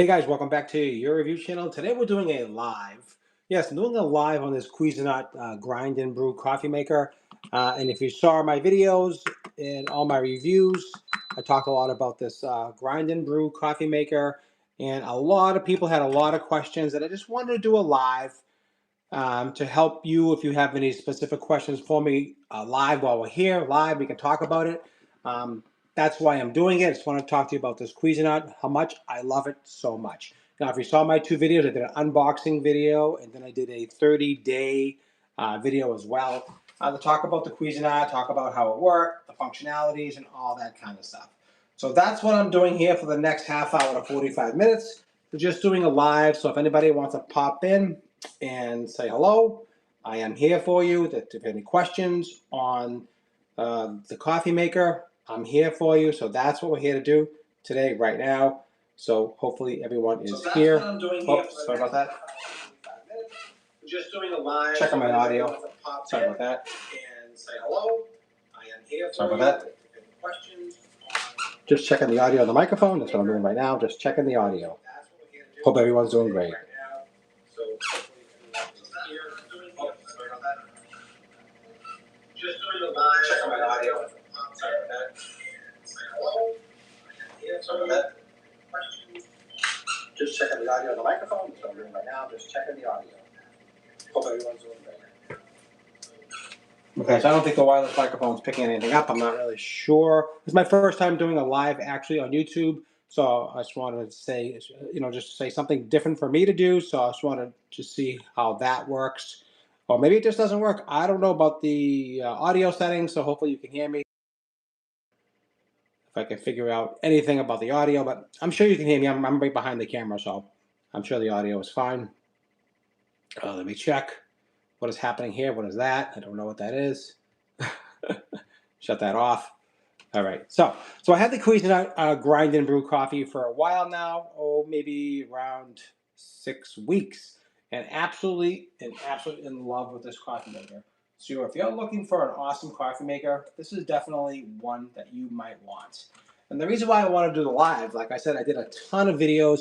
Hey guys, welcome back to your review channel. Today we're doing a live. Yes, I'm doing a live on this Cuisinart grind and brew coffee maker. And if you saw my videos and all my reviews, I talked a lot about this grind and brew coffee maker. And a lot of people had a lot of questions, and I just wanted to do a live to help you if you have any specific questions for me live while we're here. Live, we can talk about it. Um, that's why I'm doing it. I just want to talk to you about this Cuisinart, how much I love it so much. Now, if you saw my two videos, I did an unboxing video, and then I did a 30-day video as well to talk about the Cuisinart, talk about how it worked, the functionalities, and all that kind of stuff. So that's what I'm doing here for the next half hour to 45 minutes. We're just doing a live, so if anybody wants to pop in and say hello, I am here for you. If you have any questions on the coffee maker, I'm here for you. So that's what we're here to do today, right now. So hopefully everyone is here. That's what I'm doing here. Sorry about that. We're just doing a live. Checking my audio. Sorry about that. And say hello. I am here for you. Sorry about that. If you have any questions. Just checking the audio on the microphone. That's what I'm doing right now. Just checking the audio. Hope everyone's doing great. Just doing a live. Checking my audio. Sorry about that. Say hello. Sorry about that. Questions. Just checking the audio on the microphone. That's what I'm doing right now. Just checking the audio. Hope everyone's doing great. Okay, so I don't think the wireless microphone's picking anything up. I'm not really sure. It's my first time doing a live actually on YouTube. So I just wanted to say, just say something different for me to do. So I just wanted to see how that works. Or maybe it just doesn't work. I don't know about the audio settings, so hopefully you can hear me. If I can figure out anything about the audio, but I'm sure you can hear me. I'm right behind the camera, so I'm sure the audio is fine. Let me check. What is happening here? What is that? I don't know what that is. Shut that off. All right. So I had the Cuisinart grind and brew coffee for a while now. Oh, maybe around 6 weeks. And absolutely in love with this coffee maker. So if you're looking for an awesome coffee maker, this is definitely one that you might want. And the reason why I want to do the live, like I said, I did a ton of videos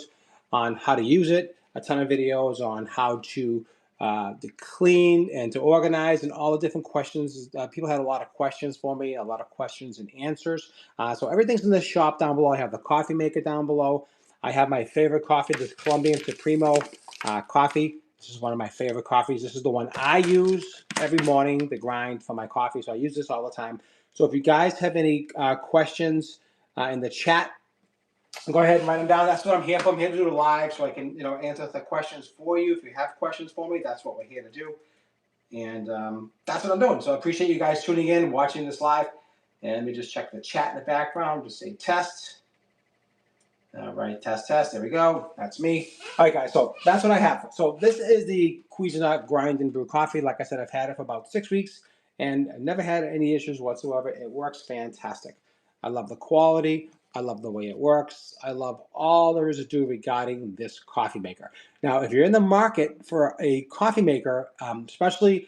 on how to use it, a ton of videos on how to clean and to organize and all the different questions. People had a lot of questions for me, a lot of questions and answers. So everything's in the shop down below. I have the coffee maker down below. I have my favorite coffee, this Colombian Supremo coffee. This is one of my favorite coffees. This is the one I use every morning, the grind for my coffee. So I use this all the time. So if you guys have any questions in the chat, go ahead and write them down. That's what I'm here for. I'm here to do it live so I can, answer the questions for you. If you have questions for me, that's what we're here to do. And that's what I'm doing. So I appreciate you guys tuning in, watching this live. And let me just check the chat in the background. Just say test. All right, test. There we go. That's me. All right, guys. So that's what I have. So this is the Cuisinart Grind and Brew Coffee. Like I said, I've had it for about 6 weeks and I've never had any issues whatsoever. It works fantastic. I love the quality. I love the way it works. I love all there is to do regarding this coffee maker. Now, if you're in the market for a coffee maker, especially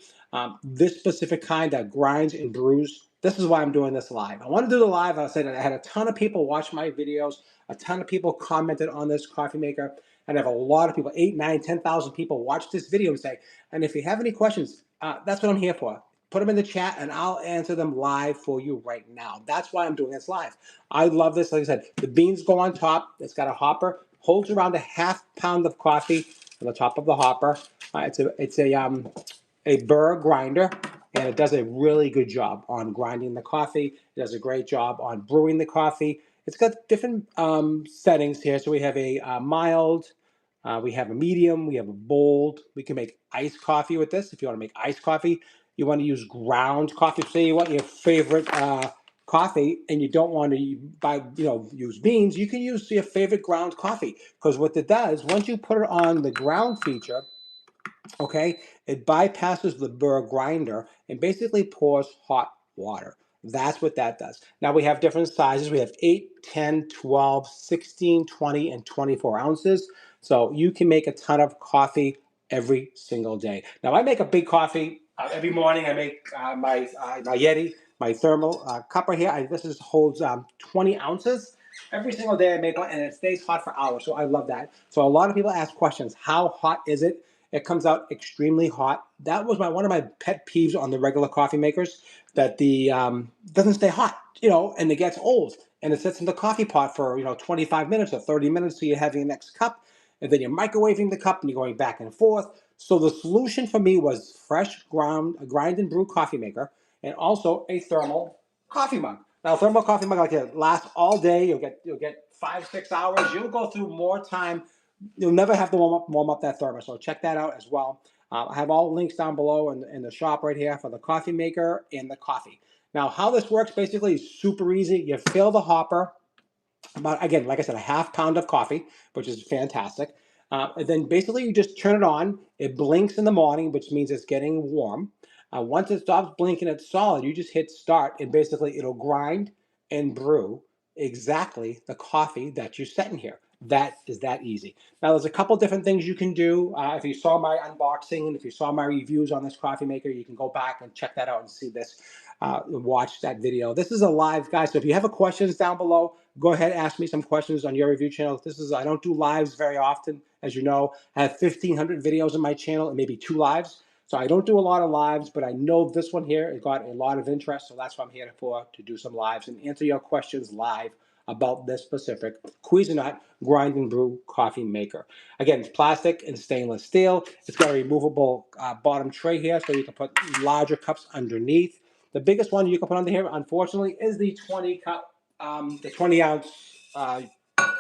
this specific kind that grinds and brews, this is why I'm doing this live. I want to do the live. I said I had a ton of people watch my videos. A ton of people commented on this coffee maker. And I have a lot of people, 8, 9, 10,000 people watch this video and say, and if you have any questions, that's what I'm here for. Put them in the chat and I'll answer them live for you right now. That's why I'm doing this live. I love this. Like I said, the beans go on top. It's got a hopper, holds around a half pound of coffee on the top of the hopper. It's a burr grinder, and it does a really good job on grinding the coffee. It does a great job on brewing the coffee. It's got different settings here. So we have a mild, we have a medium, we have a bold. We can make iced coffee with this. If you want to make iced coffee, you want to use ground coffee. Say you want your favorite coffee and you don't want to use beans, you can use your favorite ground coffee. Because what it does, once you put it on the ground feature, okay, it bypasses the burr grinder and basically pours hot water. That's what that does. Now we have different sizes. We have 8, 10, 12, 16, 20, and 24 ounces. So you can make a ton of coffee every single day. Now I make a big coffee every morning. I make my Yeti, my thermal cupper here. This holds 20 ounces. Every single day I make one, and it stays hot for hours. So I love that. So a lot of people ask questions. How hot is it? It comes out extremely hot. That was one of my pet peeves on the regular coffee makers, that the doesn't stay hot, and it gets old, and it sits in the coffee pot for 25 minutes or 30 minutes, so you're having your next cup, and then you're microwaving the cup and you're going back and forth. So the solution for me was fresh grind and brew coffee maker, and also a thermal coffee mug. Now, thermal coffee mug, like, it lasts all day. You'll get 5-6 hours. You'll go through more time. You'll never have to warm up that thermos. So check that out as well. I have all links down below in the shop right here for the coffee maker and the coffee. Now, how this works basically is super easy. You fill the hopper about, again, like I said, a half pound of coffee, which is fantastic. And then basically you just turn it on. It blinks in the morning, which means it's getting warm. Once it stops blinking, it's solid. You just hit start, and basically it'll grind and brew exactly the coffee that you set in here. That is that easy. Now, there's a couple different things you can do. If you saw my unboxing and if you saw my reviews on this coffee maker, you can go back and check that out and see this. Watch that video. This is a live, guys. So if you have questions down below, go ahead, ask me some questions on your review channel. I don't do lives very often, as you know. I have 1,500 videos on my channel and maybe 2 lives. So I don't do a lot of lives, but I know this one here, it got a lot of interest. So that's what I'm here for, to do some lives and answer your questions live about this specific Cuisinart grind and brew coffee maker. Again, it's plastic and stainless steel. It's got a removable bottom tray here, so you can put larger cups underneath. The biggest one you can put under here, unfortunately, is the 20-ounce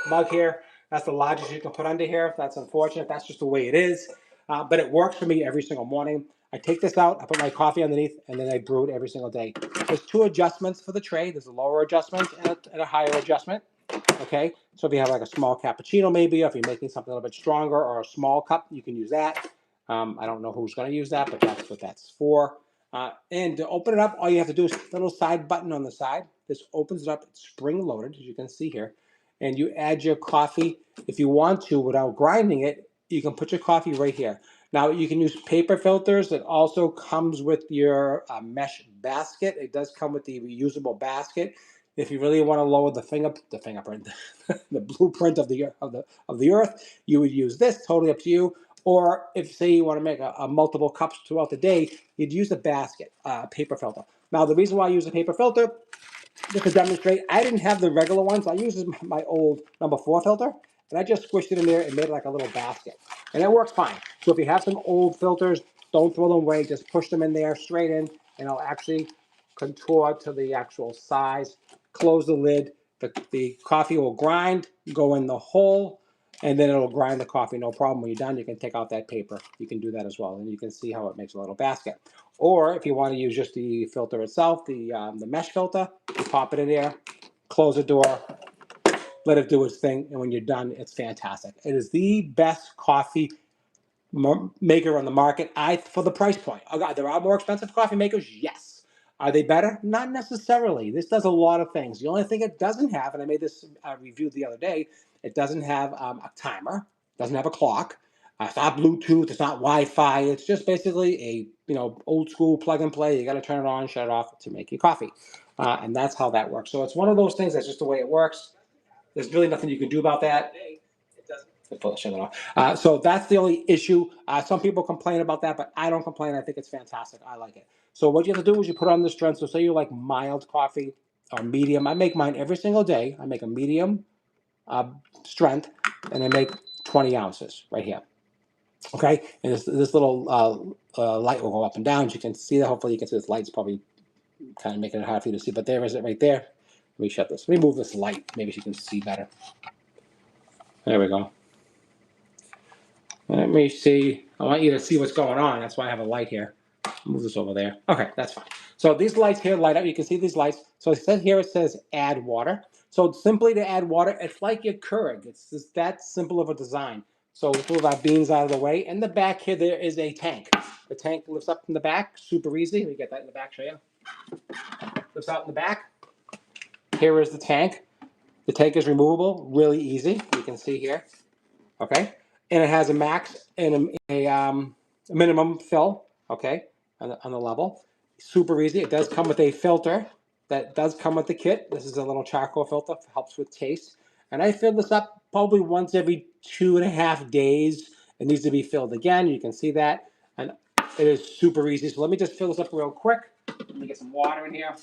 mug here. That's the largest you can put under here. That's unfortunate. That's just the way it is. But it works for me every single morning. I take this out, I put my coffee underneath, and then I brew it every single day. There's 2 adjustments for the tray. There's a lower adjustment and a higher adjustment. Okay, so if you have like a small cappuccino maybe, or if you're making something a little bit stronger, or a small cup, you can use that. I don't know who's going to use that, but that's what that's for. And to open it up, all you have to do is a little side button on the side. This opens it up. It's spring loaded, as you can see here. And you add your coffee. If you want to, without grinding it, you can put your coffee right here. Now, you can use paper filters. It also comes with your mesh basket. It does come with the reusable basket. If you really want to lower the fingerprint, the blueprint of the earth, you would use this. Totally up to you. Or if, say, you want to make a multiple cups throughout the day, you'd use a basket, paper filter. Now, the reason why I use a paper filter, just to demonstrate, I didn't have the regular ones. I used my old number 4 filter, and I just squished it in there and made it like a little basket. And it works fine. So if you have some old filters, don't throw them away. Just push them in there straight in, and it'll actually contour to the actual size. Close the lid. The coffee will grind, go in the hole, and then it'll grind the coffee, no problem. When you're done, you can take out that paper. You can do that as well, and you can see how it makes a little basket. Or if you want to use just the filter itself, the mesh filter, you pop it in there, close the door, let it do its thing, and when you're done, it's fantastic. It is the best coffee maker on the market, for the price point. Oh God, there are more expensive coffee makers, yes. Are they better? Not necessarily. This does a lot of things. The only thing it doesn't have, and I made this review the other day, it doesn't have a timer, doesn't have a clock. It's not Bluetooth, it's not Wi-Fi. It's just basically a old school plug and play. You got to turn it on, shut it off to make your coffee, and that's how that works. So it's one of those things. That's just the way it works. There's really nothing you can do about that. Shut it off. So that's the only issue. Some people complain about that, but I don't complain. I think it's fantastic. I like it. So what you have to do is you put on the strength. So say you like mild coffee or medium. I make mine every single day. I make a medium strength, and I make 20 ounces right here. Okay, and this little light will go up and down. As you can see that. Hopefully you can see this light's probably kind of making it hard for you to see, but there is it right there. Let me shut this. Let me move this light. Maybe you can see better. There we go. Let me see. I want you to see what's going on. That's why I have a light here. Move this over there. Okay, that's fine. So these lights here light up. You can see these lights. So it says here, it says add water. So simply to add water, it's like your Keurig. It's just that simple of a design. So we'll move our beans out of the way. In the back here, there is a tank. The tank lifts up in the back. Super easy. Let me get that in the back, show you. Lifts out in the back. Here is the tank. The tank is removable. Really easy. You can see here. Okay, and it has a max and a minimum fill. Okay, on the level, super easy. It does come with a filter, that does come with the kit. This is a little charcoal filter, helps with taste. And I fill this up probably once every 2.5 days. It needs to be filled again. You can see that. And it is super easy. So let me just fill this up real quick. Let me get some water in here.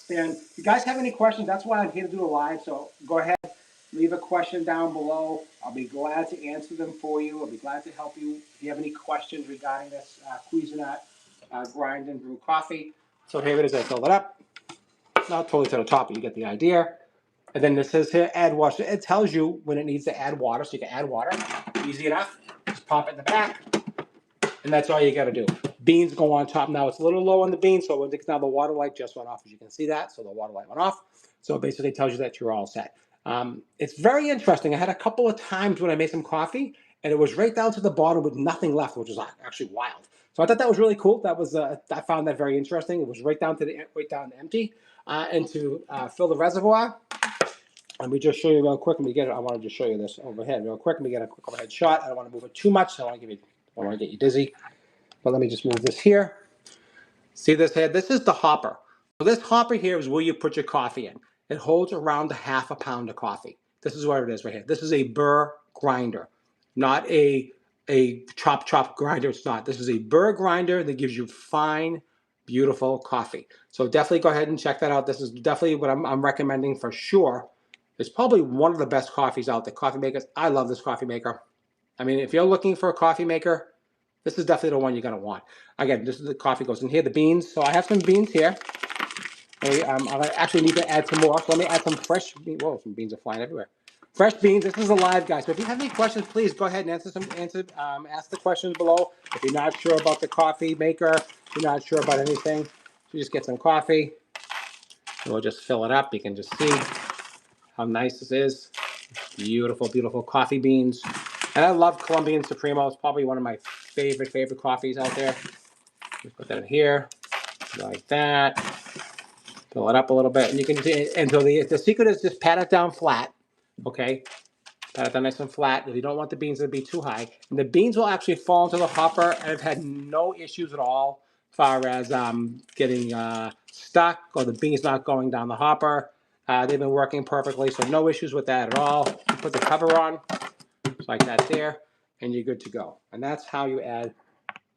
And if you guys have any questions, that's why I'm here to do a live. So go ahead, leave a question down below. I'll be glad to answer them for you. I'll be glad to help you if you have any questions regarding this Cuisinart grind and brew coffee. So here it is. I filled it up. Not totally to the top, but you get the idea. And then this says here, add water. So it tells you when it needs to add water, so you can add water. Easy enough. Just pop it in the back, and that's all you got to do. Beans go on top. Now it's a little low on the beans, so now the water light just went off, as you can see that. So the water light went off. So it basically tells you that you're all set. It's very interesting. I had a couple of times when I made some coffee, and it was right down to the bottom with nothing left, which was actually wild. So I thought that was really cool. That was I found that very interesting. It was right down empty, and to fill the reservoir. Let me just show you real quick. Let me get it. I want to just show you this overhead real quick. Let me get a quick overhead shot. I don't want to move it too much. So I don't want to get you dizzy. But let me just move this here. See this here? This is the hopper. So this hopper here is where you put your coffee in. It holds around 1/2 pound of coffee. This is where it is right here. This is a burr grinder, not a chop grinder. It's not. This is a burr grinder that gives you fine, beautiful coffee. So definitely go ahead and check that out. This is definitely what I'm recommending for sure. It's probably one of the best coffees out there. Coffee makers. I love this coffee maker. I mean, if you're looking for a coffee maker, this is definitely the one you're going to want. Again, this is the coffee goes in here, the beans. So I have some beans here. I actually need to add some more. So let me add some fresh beans. Whoa, some beans are flying everywhere. Fresh beans. This is a live, guys. So if you have any questions, please go ahead and ask the questions below. If you're not sure about the coffee maker, if you're not sure about anything, you just get some coffee. And we'll just fill it up. You can just see how nice this is. Beautiful, beautiful coffee beans. And I love Colombian Supremo. It's probably one of my favorite coffees out there. Just put that in here, like that. Fill it up a little bit, and you can see. And so the secret is just pat it down flat. Okay, pat it down nice and flat. If you don't want the beans to be too high, and the beans will actually fall into the hopper. And I've had no issues at all as far as getting stuck or the beans not going down the hopper. They've been working perfectly, so no issues with that at all. You put the cover on, just like that there, and you're good to go. And that's how you add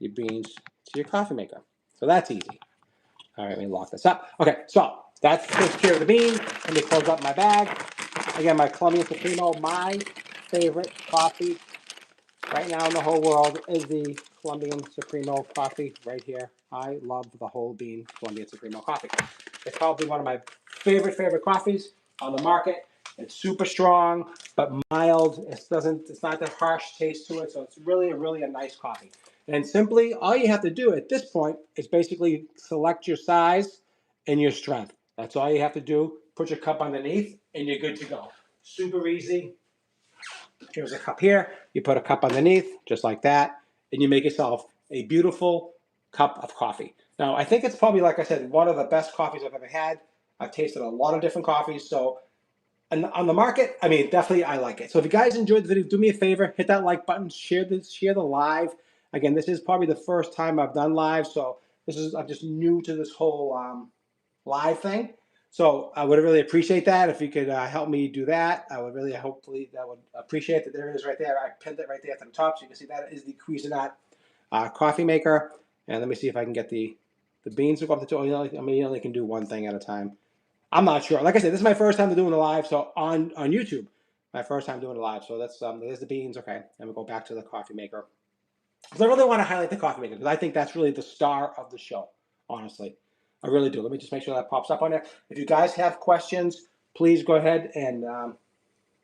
your beans to your coffee maker. So that's easy. All right, let me lock this up. Okay, so that takes care of the beans. Let me close up my bag. Again, my Colombian Supremo, my favorite coffee right now in the whole world is the Colombian Supremo coffee right here. I love the whole bean Colombian Supremo coffee. It's probably one of my favorite coffees on the market. It's super strong, but mild. It's not that harsh taste to it, so it's really a nice coffee. And simply, all you have to do at this point is basically select your size and your strength. That's all you have to do. Put your cup underneath, and you're good to go. Super easy. Here's a cup here. You put a cup underneath, just like that, and you make yourself a beautiful cup of coffee. Now, I think it's probably, like I said, one of the best coffees I've ever had. I've tasted a lot of different coffees, so on the market, I mean, definitely I like it. So if you guys enjoyed the video, do me a favor, hit that like button, share the live. Again, this is probably the first time I've done live, so I'm just new to this whole live thing. So I would really appreciate that if you could help me do that. I would really, hopefully, that would appreciate that. There it is right there. I pinned it right there at the top, so you can see that is the Cuisinart coffee maker. And let me see if I can get the beans to go up the top. I mean, you only can do one thing at a time. I'm not sure. Like I said, this is my first time doing the live, so on YouTube, my first time doing it live. So that's there's the beans. Okay, and we'll go back to the coffee maker. Because I really want to highlight the coffee maker because I think that's really the star of the show. Honestly, I really do. Let me just make sure that pops up on there. If you guys have questions, please go ahead and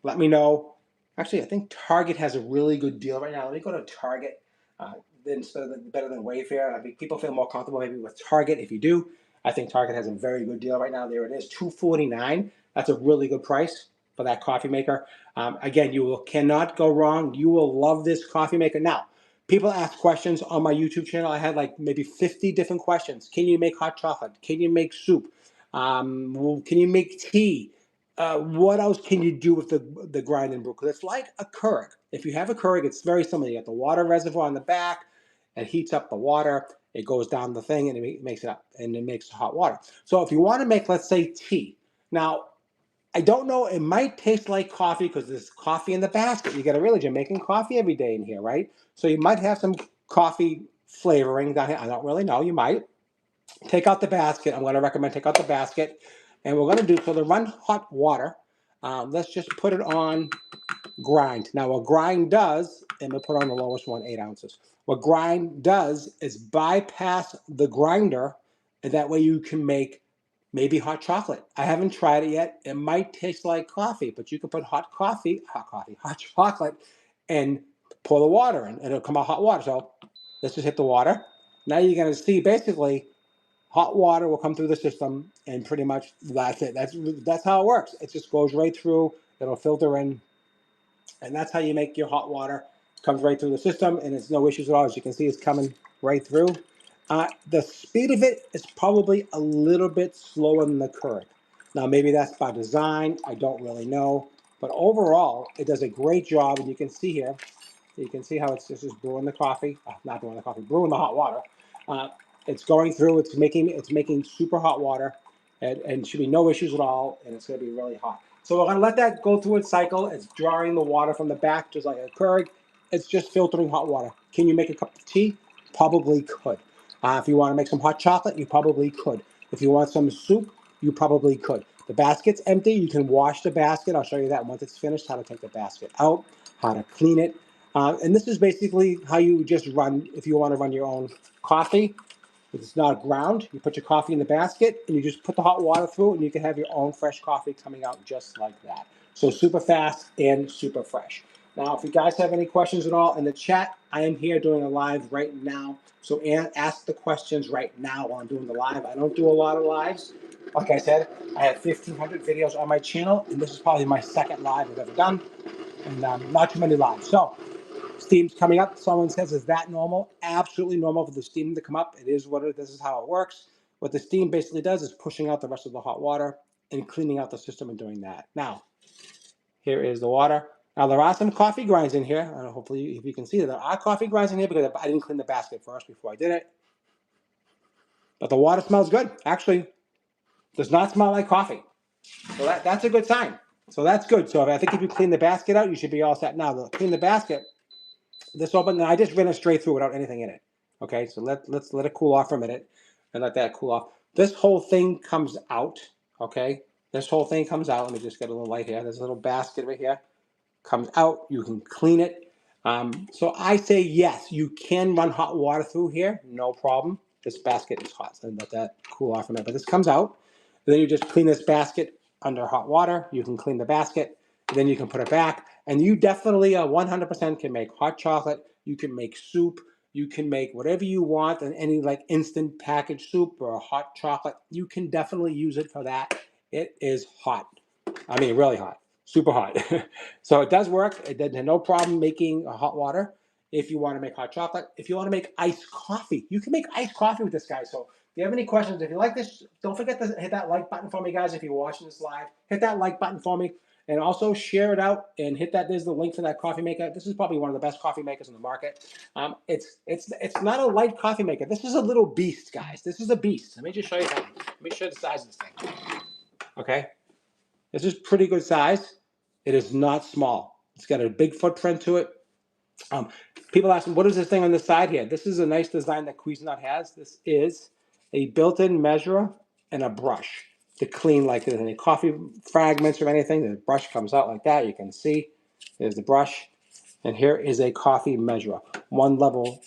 let me know. Actually, I think Target has a really good deal right now. Let me go to Target instead of better than Wayfair. I think people feel more comfortable maybe with Target. If you do, I think Target has a very good deal right now. There it is, $2.49. That's a really good price for that coffee maker. Again, cannot go wrong. You will love this coffee maker. Now, people ask questions on my YouTube channel. I had like maybe 50 different questions. Can you make hot chocolate? Can you make soup? Can you make tea? What else can you do with the grind and brew? Because it's like a Keurig. If you have a Keurig, it's very similar. You got the water reservoir on the back. It heats up the water. It goes down the thing and it makes it up, and it makes hot water. So if you want to make, let's say, tea. Now, I don't know, it might taste like coffee because there's coffee in the basket. You got to realize you're making coffee every day in here, right? So you might have some coffee flavoring down here. I don't really know. You might. Take out the basket. I'm going to recommend take out the basket. And we're going to do, so to run hot water, let's just put it on grind. Now what grind does, and we'll put on the lowest one, 8 ounces. What grind does is bypass the grinder, and that way you can make maybe hot chocolate. I haven't tried it yet. It might taste like coffee, but you can put hot chocolate, and pour the water in, and it'll come out hot water. So let's just hit the water. Now you're going to see basically hot water will come through the system, and pretty much that's it. That's how it works. It just goes right through. It'll filter in, and that's how you make your hot water. It comes right through the system, and it's no issues at all. As you can see, it's coming right through. The speed of it is probably a little bit slower than the Keurig. Now, maybe that's by design. I don't really know. But overall, it does a great job. And you can see here, you can see how it's just brewing the coffee. Not brewing the coffee, brewing the hot water. It's going through. It's making super hot water, and should be no issues at all. And it's going to be really hot. So we're going to let that go through its cycle. It's drawing the water from the back, just like a Keurig. It's just filtering hot water. Can you make a cup of tea? Probably could. If you want to make some hot chocolate, you probably could. If you want some soup, you probably could. The basket's empty. You can wash the basket. I'll show you that once it's finished, how to take the basket out, how to clean it. And this is basically how you just run, if you want to run your own coffee. If it's not ground, you put your coffee in the basket and you just put the hot water through it, and you can have your own fresh coffee coming out just like that. So super fast and super fresh. Now, if you guys have any questions at all in the chat, I am here doing a live right now. So ask the questions right now while I'm doing the live. I don't do a lot of lives. Like I said, I have 1,500 videos on my channel, and this is probably my second live I've ever done, and not too many lives. So steam's coming up. Someone says, is that normal? Absolutely normal for the steam to come up. It is what it is. This is how it works. What the steam basically does is pushing out the rest of the hot water and cleaning out the system and doing that. Now, here is the water. Now, there are some coffee grinds in here. Hopefully, if you can see that, there are coffee grinds in here because I didn't clean the basket first before I did it. But the water smells good. Actually, does not smell like coffee. So that's a good sign. So that's good. So I think if you clean the basket out, you should be all set. Now, to clean the basket, this open, I just ran it straight through without anything in it. Okay, so let's let it cool off for a minute and let that cool off. This whole thing comes out. Okay, this whole thing comes out. Let me just get a little light here. There's a little basket right here. Comes out. You can clean it. So I say yes, you can run hot water through here. No problem. This basket is hot, so let that cool off a minute. But this comes out. And then you just clean this basket under hot water. You can clean the basket. Then you can put it back. And you definitely 100% can make hot chocolate. You can make soup. You can make whatever you want, and any like instant packaged soup or a hot chocolate. You can definitely use it for that. It is hot. I mean, really hot. Super hot. So it does work. It had no problem making hot water. If you want to make hot chocolate, if you want to make iced coffee, you can make iced coffee with this guy. So if you have any questions, if you like this, don't forget to hit that like button for me, guys. If you're watching this live, hit that like button for me, and also share it out and hit that. There's the link for that coffee maker. This is probably one of the best coffee makers in the market. It's not a light coffee maker. This is a little beast, guys. This is a beast. Let me just show you something. Let me show you the size of this thing. Okay, this is pretty good size. It is not small. It's got a big footprint to it. People ask me, what is this thing on the side here? This is a nice design that Cuisinart has. This is a built-in measurer and a brush to clean like any coffee fragments or anything. The brush comes out like that. You can see there's the brush. And here is a coffee measurer. One level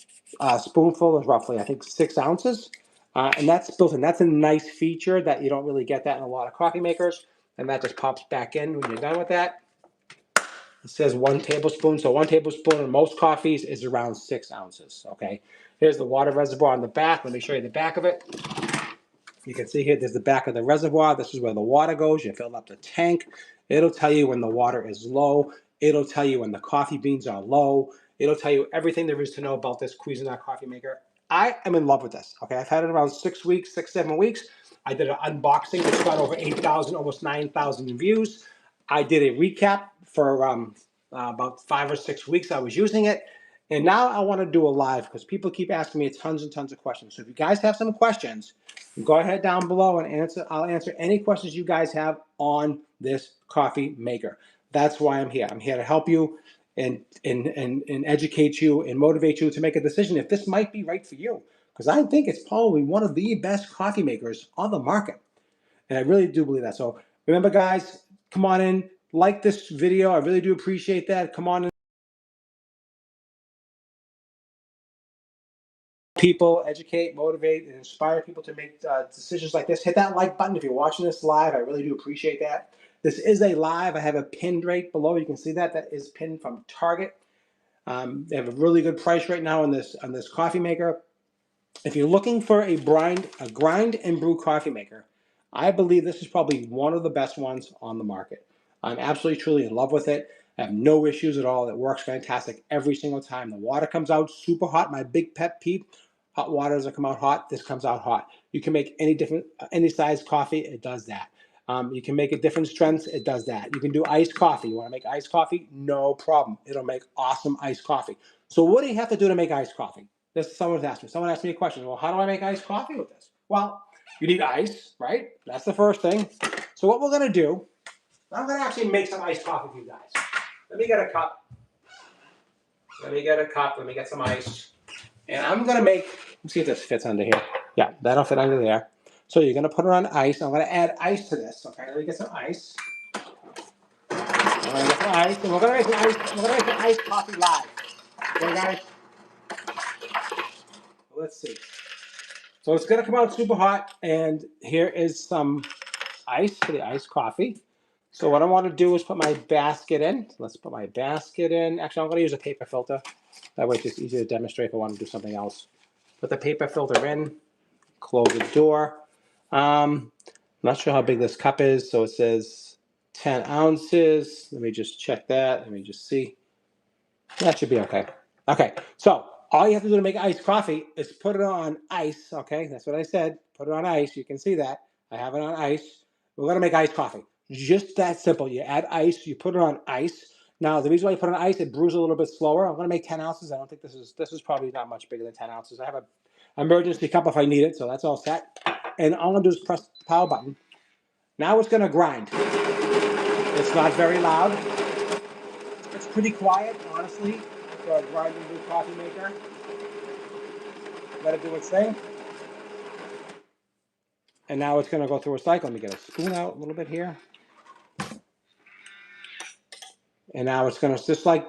spoonful is roughly, I think, 6 ounces. And that's built in. That's a nice feature that you don't really get that in a lot of coffee makers. And that just pops back in when you're done with that. It says 1 tablespoon. So 1 tablespoon in most coffees is around 6 ounces. Okay. Here's the water reservoir on the back. Let me show you the back of it. You can see here, there's the back of the reservoir. This is where the water goes. You fill up the tank. It'll tell you when the water is low. It'll tell you when the coffee beans are low. It'll tell you everything there is to know about this Cuisinart coffee maker. I am in love with this. Okay, I've had it around 6 weeks, 7 weeks. I did an unboxing. It's got over 8,000, almost 9,000 views. I did a recap for about 5 or 6 weeks I was using it. And now I want to do a live because people keep asking me tons and tons of questions. So if you guys have some questions, go ahead down below and answer. I'll answer any questions you guys have on this coffee maker. That's why I'm here. I'm here to help you and educate you and motivate you to make a decision if this might be right for you. Because I think it's probably one of the best coffee makers on the market. And I really do believe that. So remember, guys, come on in, like this video. I really do appreciate that. Come on in. People, educate, motivate, and inspire people to make decisions like this. Hit that like button if you're watching this live. I really do appreciate that. This is a live. I have a pinned right below. You can see that. That is pinned from Target. They have a really good price right now on this coffee maker. If you're looking for a grind and brew coffee maker, I believe this is probably one of the best ones on the market. I'm absolutely truly in love with it. I have no issues at all. It works fantastic every single time. The water comes out super hot. My big pet peeve, hot water doesn't come out hot. This comes out hot. You can make any size coffee. It does that. You can make it different strengths. It does that. You can do iced coffee. You want to make iced coffee? No problem. It'll make awesome iced coffee. So what do you have to do to make iced coffee? Someone asked me. Someone asked me a question. Well, how do I make iced coffee with this? Well, you need ice, right? That's the first thing. So what we're going to do, I'm going to actually make some iced coffee for you guys. Let me get a cup. Let me get some ice. And I'm going to make, let's see if this fits under here. Yeah, that'll fit under there. So you're going to put it on ice. I'm going to add ice to this. Okay, let me get some ice. I'm going to get some ice. And we're going to make some ice. We're going to make some iced coffee live. Okay, guys? Let's see. So it's going to come out super hot. And here is some ice for the iced coffee. So what I want to do is put my basket in. Let's put my basket in. Actually, I'm going to use a paper filter. That way it's just easier to demonstrate if I want to do something else. Put the paper filter in. Close the door. I'm not sure how big this cup is. So it says 10 ounces. Let me just check that. Let me just see. That should be okay. Okay, so all you have to do to make iced coffee is put it on ice. Okay, that's what I said. Put it on ice. You can see that. I have it on ice. We're going to make iced coffee. Just that simple. You add ice. You put it on ice. Now, the reason why you put it on ice, it brews a little bit slower. I'm going to make 10 ounces. I don't think this is probably not much bigger than 10 ounces. I have an emergency cup if I need it, so that's all set. And all I'm going to do is press the power button. Now it's going to grind. It's not very loud. It's pretty quiet, honestly, for a grind and brew coffee maker. Let it do its thing. And now it's going to go through a cycle. Let me get a spoon out a little bit here. And now it's going to, just like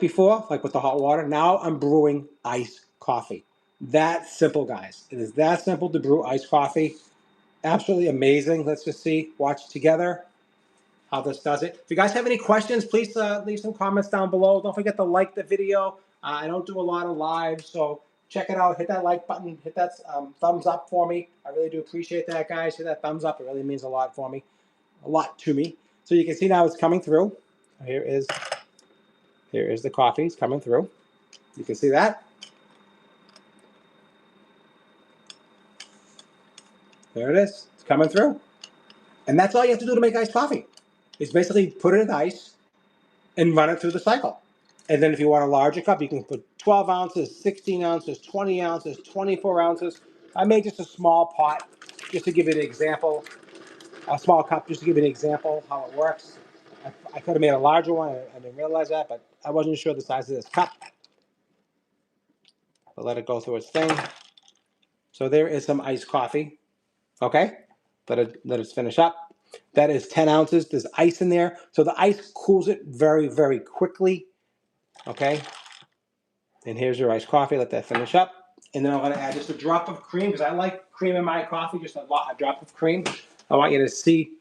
before, like with the hot water, now I'm brewing iced coffee. That simple, guys. It is that simple to brew iced coffee. Absolutely amazing. Let's just see, watch together how this does it. If you guys have any questions, please leave some comments down below. Don't forget to like the video. I don't do a lot of lives, so check it out. Hit that like button. Hit that thumbs up for me. I really do appreciate that, guys. Hit that thumbs up. It really means a lot for me, a lot to me. So you can see now it's coming through. Here is the coffee. It's coming through. You can see that. There it is. It's coming through. And that's all you have to do to make iced coffee. Is basically put it in ice and run it through the cycle. And then if you want a larger cup, you can put 12 ounces, 16 ounces, 20 ounces, 24 ounces. I made just a small pot just to give you an example, a small cup just to give you an example how it works. I could have made a larger one. I didn't realize that, but I wasn't sure the size of this cup. But let it go through its thing. So there is some iced coffee. Okay, let it finish up. That is 10 ounces. There's ice in there. So the ice cools it very, very quickly. Okay. And here's your iced coffee. Let that finish up. And then I'm going to add just a drop of cream because I like cream in my coffee, just a drop of cream. I want you to see,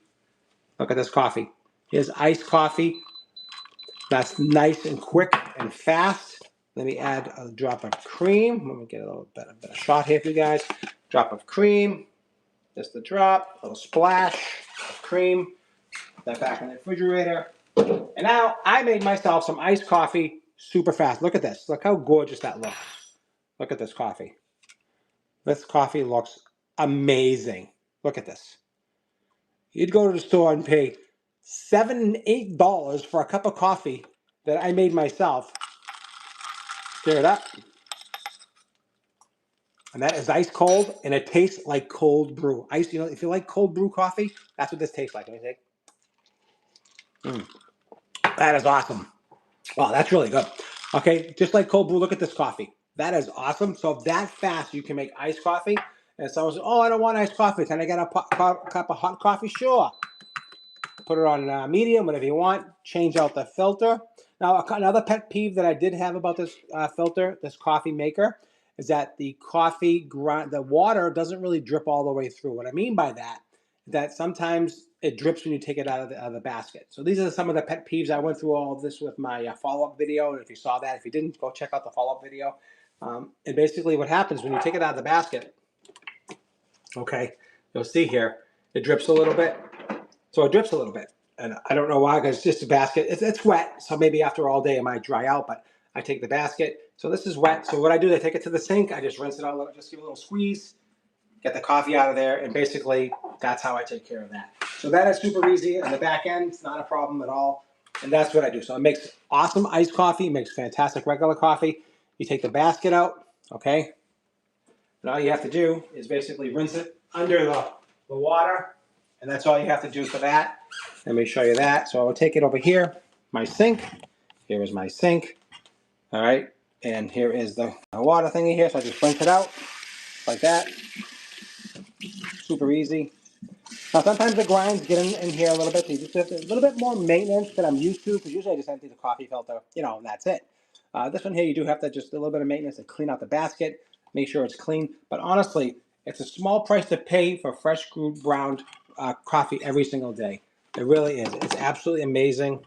look at this coffee. Here's iced coffee. That's nice and quick and fast. Let me add a drop of cream. Let me get a little bit of shot here for you guys. Drop of cream. Just a drop, a little splash of cream. Put that back in the refrigerator. And now I made myself some iced coffee super fast. Look at this. Look how gorgeous that looks. Look at this coffee. This coffee looks amazing. Look at this. You'd go to the store and pay $7, $8 for a cup of coffee that I made myself. Stir it up. And that is ice cold, and it tastes like cold brew. Ice, you know, if you like cold brew coffee, that's what this tastes like. Let me take. That is awesome. Wow, that's really good. Okay, just like cold brew, look at this coffee. That is awesome. So that fast, you can make iced coffee. And someone says, "Oh, I don't want iced coffee. Can I get a cup of hot coffee?" Sure. Put it on medium, whatever you want. Change out the filter. Now, another pet peeve that I did have about this filter, this coffee maker, is that the the water doesn't really drip all the way through. What I mean by that is that sometimes it drips when you take it out of the basket. So these are some of the pet peeves. I went through all of this with my follow-up video. And if you saw that, if you didn't, go check out the follow-up video. And basically what happens when you take it out of the basket, okay, you'll see here, it drips a little bit. So it drips a little bit, and I don't know why, because it's just a basket. It's wet, so maybe after all day it might dry out, but I take the basket. So this is wet, so what I do is I take it to the sink, I just rinse it out a little, just give it a little squeeze, get the coffee out of there, and basically that's how I take care of that. So that is super easy on the back end. It's not a problem at all, and that's what I do. So it makes awesome iced coffee, makes fantastic regular coffee. You take the basket out, okay? And all you have to do is basically rinse it under the water. And that's all you have to do for that. Let me show you that. So I'll take it over here, my sink. Here is my sink. All right. And here is the water thingy here. So I just rinse it out like that. Super easy. Now sometimes the grinds get in here a little bit. So you just have a little bit more maintenance than I'm used to, because usually I just empty the coffee filter, you know, and that's it. This one here, you do have to just a little bit of maintenance to clean out the basket, make sure it's clean. But honestly, it's a small price to pay for fresh ground coffee every single day. It really is. It's absolutely amazing.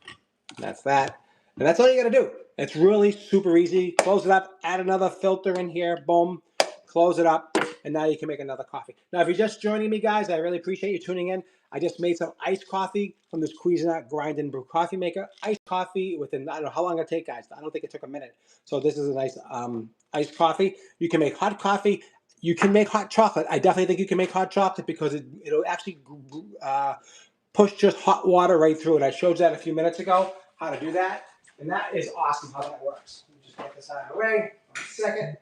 That's that. And that's all you got to do. It's really super easy. Close it up, add another filter in here, boom, close it up, and now you can make another coffee. Now, if you're just joining me, guys, I really appreciate you tuning in. I just made some iced coffee from this Cuisinart grind and brew coffee maker. Iced coffee within, I don't know how long it take, guys. I don't think it took a minute. So this is a nice iced coffee. You can make hot coffee. You can make hot chocolate. I definitely think you can make hot chocolate, because it'll actually push just hot water right through it. I showed that a few minutes ago, how to do that. And that is awesome how that works. Let me just get this out of the way. 1 second.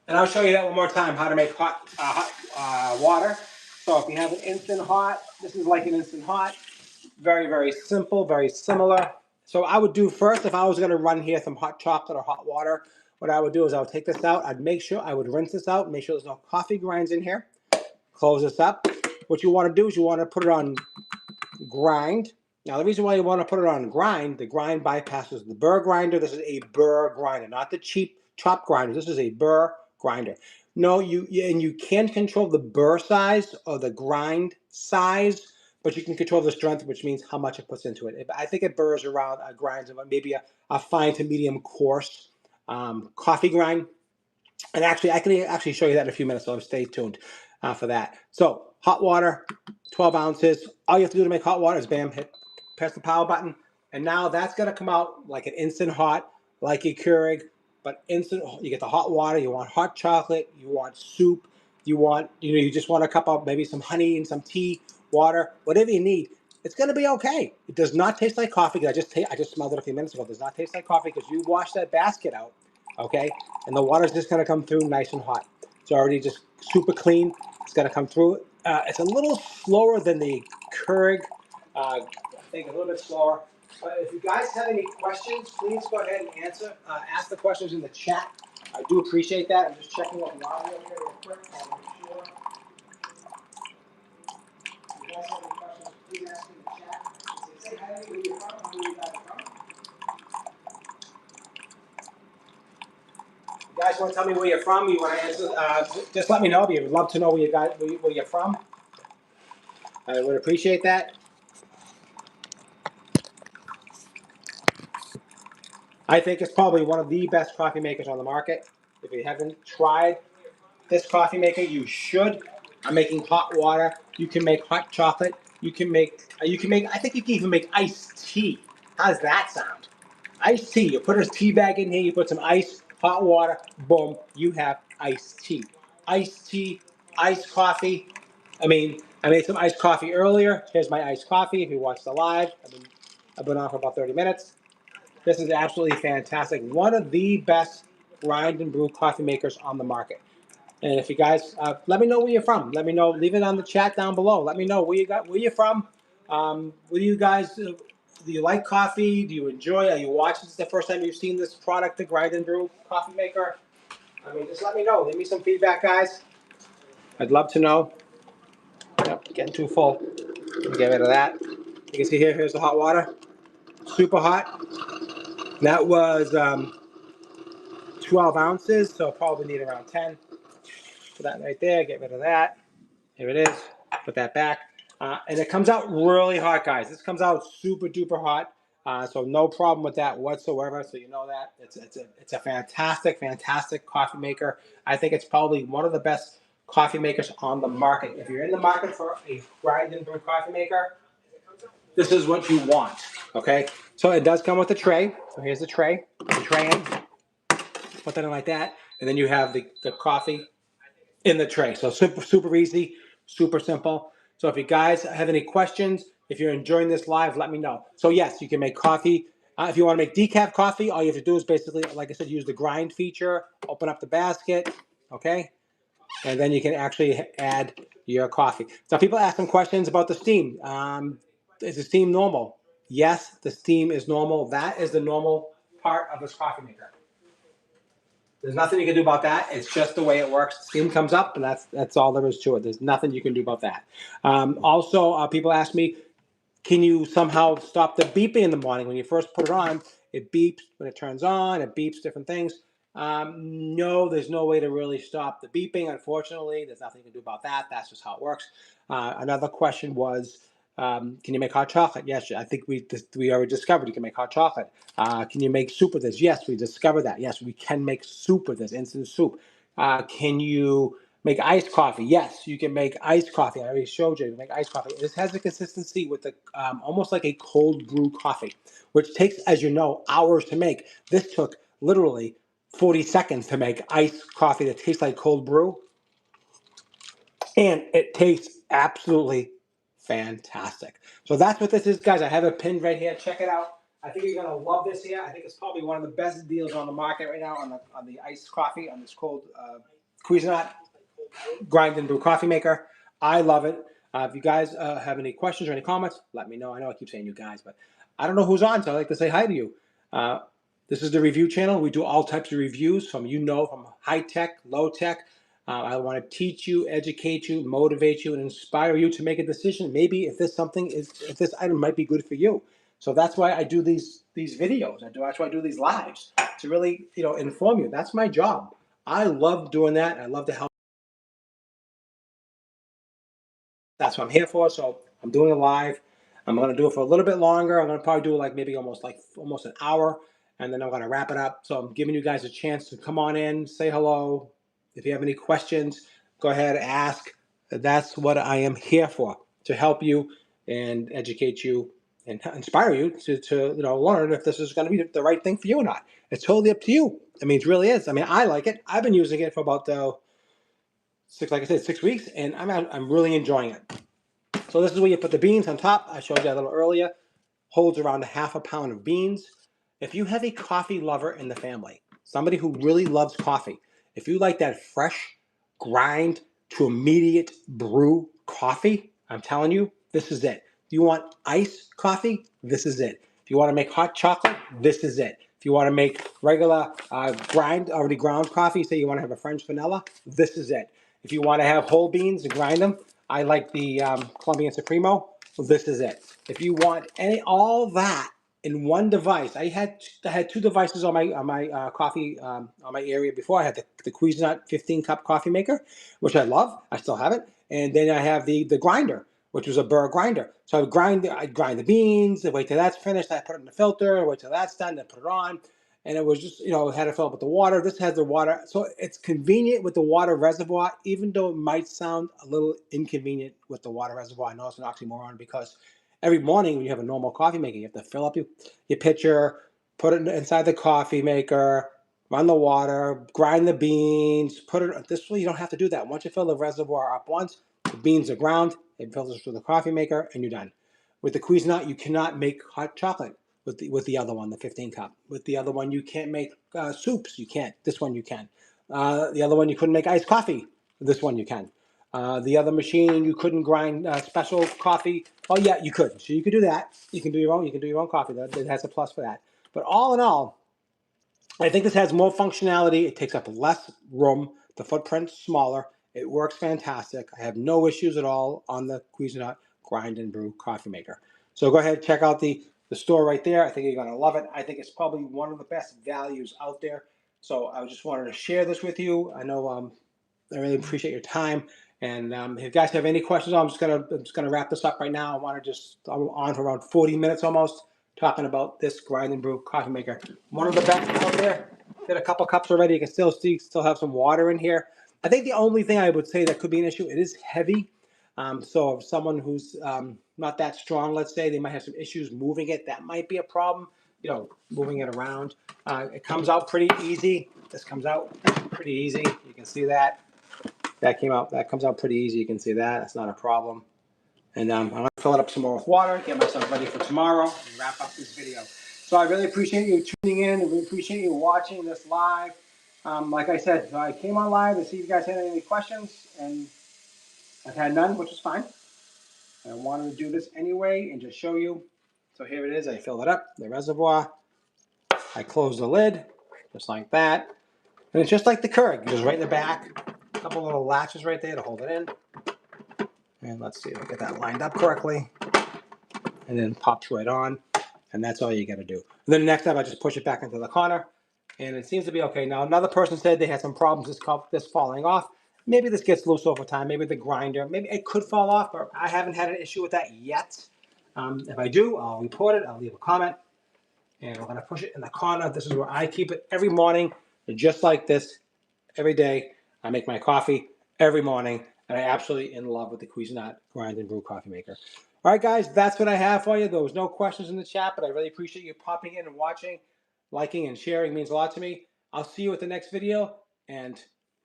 And I'll show you that one more time, how to make hot water. So if you have an instant hot, this is like an instant hot. Very, very simple, very similar. So I would do first, if I was going to run here some hot chocolate or hot water, what I would do is I would take this out. I'd make sure I would rinse this out, make sure there's no coffee grinds in here. Close this up. What you want to do is you want to put it on grind. Now, the reason why you want to put it on grind, the grind bypasses the burr grinder. This is a burr grinder, not the cheap chop grinder. This is a burr grinder. No, you can control the burr size or the grind size, but you can control the strength, which means how much it puts into it. I think it burrs around grinds of maybe a fine to medium coarse coffee grind. And actually, I can actually show you that in a few minutes, so stay tuned for that. So, hot water, 12 ounces. All you have to do to make hot water is bam, press the power button. And now that's going to come out like an instant hot, like a Keurig, but instant. You get the hot water, you want hot chocolate, you want soup, you just want a cup of maybe some honey and some tea, water, whatever you need. It's going to be okay. It does not taste like coffee. I just smelled it a few minutes ago. It does not taste like coffee because you wash that basket out, okay? And the water's just going to come through nice and hot. It's already just super clean. It's going to come through. It's a little slower than the Keurig. I think a little bit slower. But if you guys have any questions, please go ahead and ask the questions in the chat. I do appreciate that. I'm just checking what the audio here real quick. I'll make sure. If you guys have any questions, please ask in the chat. Say hi to me, where you're from, where you guys are from. You guys want to tell me where you're from? You want to answer? Just let me know. We would love to know where you're from. I would appreciate that. I think it's probably one of the best coffee makers on the market. If you haven't tried this coffee maker, you should. I'm making hot water. You can make hot chocolate. You can make. I think you can even make iced tea. How does that sound? Iced tea. You put a tea bag in here. You put some ice, hot water. Boom. You have iced tea. Iced tea, iced coffee. I made some iced coffee earlier. Here's my iced coffee. If you watched the live, I've been on for about 30 minutes. This is absolutely fantastic. One of the best grind and brew coffee makers on the market. And if you guys, let me know where you're from. Let me know. Leave it on the chat down below. Let me know where you're from. What do you guys? Do you like coffee? Do you enjoy? Are you watching? This is the first time you've seen this product, the Grind and Brew coffee maker. I mean, just let me know. Leave me some feedback, guys. I'd love to know. Yep, getting too full. Get rid of that. You can see here. Here's the hot water. Super hot. That was 12 ounces, so probably need around 10. Put that right there. Get rid of that. Here it is. Put that back. And it comes out really hot, guys. This comes out super duper hot. So no problem with that whatsoever. So you know that it's a fantastic, fantastic coffee maker. I think it's probably one of the best coffee makers on the market. If you're in the market for a grind and brew coffee maker, this is what you want. Okay. So it does come with a tray. So here's the tray. The tray in. Put that in like that, and then you have the coffee in the tray. So super easy, super simple. So if you guys have any questions, if you're enjoying this live, let me know. So yes, you can make coffee. If you want to make decaf coffee, all you have to do is basically, like I said, use the grind feature, open up the basket, okay? And then you can actually add your coffee. So people ask some questions about the steam. Is the steam normal? Yes, the steam is normal. That is the normal part of this coffee maker. There's nothing you can do about that. It's just the way it works. Steam comes up, and that's all there is to it. There's nothing you can do about that. Also, people ask me, can you somehow stop the beeping in the morning? When you first put it on, it beeps. When it turns on, it beeps different things. No, there's no way to really stop the beeping, unfortunately. There's nothing you can do about that. That's just how it works. Another question was, can you make hot chocolate? Yes, I think we already discovered you can make hot chocolate. Can you make soup with this? Yes, we discovered that. Yes, we can make soup with this, instant soup. Can you make iced coffee? Yes, you can make iced coffee. I already showed you. You can make iced coffee. This has a consistency with the almost like a cold brew coffee, which takes, as you know, hours to make. This took literally 40 seconds to make iced coffee that tastes like cold brew. And it tastes absolutely fantastic. So that's what this is, guys. I have it pinned right here. Check it out. I think you're gonna love this here. I think it's probably one of the best deals on the market right now on the iced coffee, on this cold Cuisinart grind and brew coffee maker. I love it. If you guys have any questions or any comments, let me know. I know I keep saying you guys, but I don't know who's on, so I'd like to say hi to you. This is the review channel. We do all types of reviews from high tech, low tech. I want to teach you, educate you, motivate you, and inspire you to make a decision. Maybe if this item might be good for you. So that's why I do these videos. That's why I do these lives to really inform you. That's my job. I love doing that. I love to help. That's what I'm here for. So I'm doing it live. I'm going to do it for a little bit longer. I'm going to probably do like maybe almost an hour, and then I'm going to wrap it up. So I'm giving you guys a chance to come on in, say hello. If you have any questions, go ahead, ask. That's what I am here for, to help you and educate you and inspire you to learn if this is going to be the right thing for you or not. It's totally up to you. I mean, it really is. I mean, I like it. I've been using it for about like I said, 6 weeks, and I'm really enjoying it. So this is where you put the beans on top. I showed you a little earlier. Holds around a half a pound of beans. If you have a coffee lover in the family, somebody who really loves coffee, if you like that fresh grind to immediate brew coffee, I'm telling you, this is it. If you want iced coffee, this is it. If you want to make hot chocolate, this is it. If you want to make regular already ground coffee, say you want to have a French vanilla, this is it. If you want to have whole beans and grind them, I like the Colombian Supremo, this is it. If you want all that in one device, I had 2 devices on my coffee on my area before. I had the Cuisinart 15-cup coffee maker, which I love. I still have it, and then I have the grinder, which was a burr grinder. So I'd grind the beans, wait till that's finished. I put it in the filter, wait till that's done, then put it on. And it was just, it had to fill up with the water. This has the water. So it's convenient with the water reservoir, even though it might sound a little inconvenient with the water reservoir. I know it's an oxymoron because every morning when you have a normal coffee maker, you have to fill up your pitcher, put it inside the coffee maker, run the water, grind the beans, put it this way. You don't have to do that. Once you fill the reservoir up once, the beans are ground, it filters through the coffee maker, and you're done. With the Cuisinart, you cannot make hot chocolate with the other one, the 15 cup. With the other one, you can't make soups. You can't. This one you can. The other one you couldn't make iced coffee. This one you can. The other machine you couldn't grind special coffee. Oh yeah, you could. So you could do that. You can do your own. You can do your own coffee. That has a plus for that. But all in all, I think this has more functionality. It takes up less room. The footprint's smaller. It works fantastic. I have no issues at all on the Cuisinart Grind and Brew coffee maker. So go ahead, check out the store right there. I think you're going to love it. I think it's probably one of the best values out there. So I just wanted to share this with you. I know I really appreciate your time. And if you guys have any questions, I'm just gonna wrap this up right now. I'm on for around 40 minutes almost talking about this grind and brew coffee maker. One of the best out there. Did a couple cups already. You can still have some water in here. I think the only thing I would say that could be an issue, it is heavy. So if someone who's not that strong, let's say, they might have some issues moving it. That might be a problem. You know, moving it around. It comes out pretty easy. This comes out pretty easy. You can see that. That comes out pretty easy. You can see that. That's not a problem. And I'm going to fill it up some more with water, get myself ready for tomorrow, and wrap up this video. So I really appreciate you tuning in. I really appreciate you watching this live. Like I said, I came on live to see if you guys had any questions, and I've had none, which is fine. I wanted to do this anyway and just show you. So here it is. I fill it up, the reservoir. I close the lid, just like that. And it's just like the Keurig. It goes right in the back. A couple little latches right there to hold it in. And let's see if I get that lined up correctly. And then pops right on. And that's all you got to do. And then the next time I just push it back into the corner. And it seems to be okay. Now, another person said they had some problems this falling off. Maybe this gets loose over time. Maybe the grinder, maybe it could fall off. But I haven't had an issue with that yet. If I do, I'll report it. I'll leave a comment. And we're going to push it in the corner. This is where I keep it every morning. Just like this. Every day. I make my coffee every morning. And I'm absolutely in love with the Cuisinart Grind and Brew coffee maker. All right, guys, that's what I have for you. There was no questions in the chat, but I really appreciate you popping in and watching. Liking and sharing means a lot to me. I'll see you at the next video, and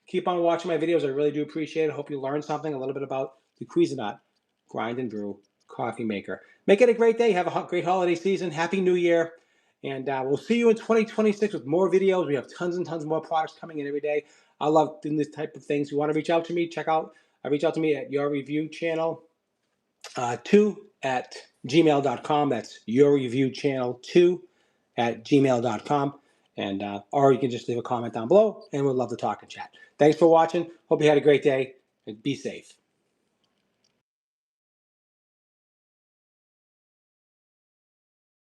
keep on watching my videos. I really do appreciate it. I hope you learned something, a little bit about the Cuisinart Grind and Brew coffee maker. Make it a great day. Have a great holiday season. Happy New Year. And we'll see you in 2026 with more videos. We have tons and tons more products coming in every day. I love doing this type of things. If you want to reach out to me, reach out to me at Your Review Channel 2 at gmail.com. That's Your Review Channel 2 at gmail.com. And or you can just leave a comment down below, and we'd love to talk and chat. Thanks for watching. Hope you had a great day, and be safe.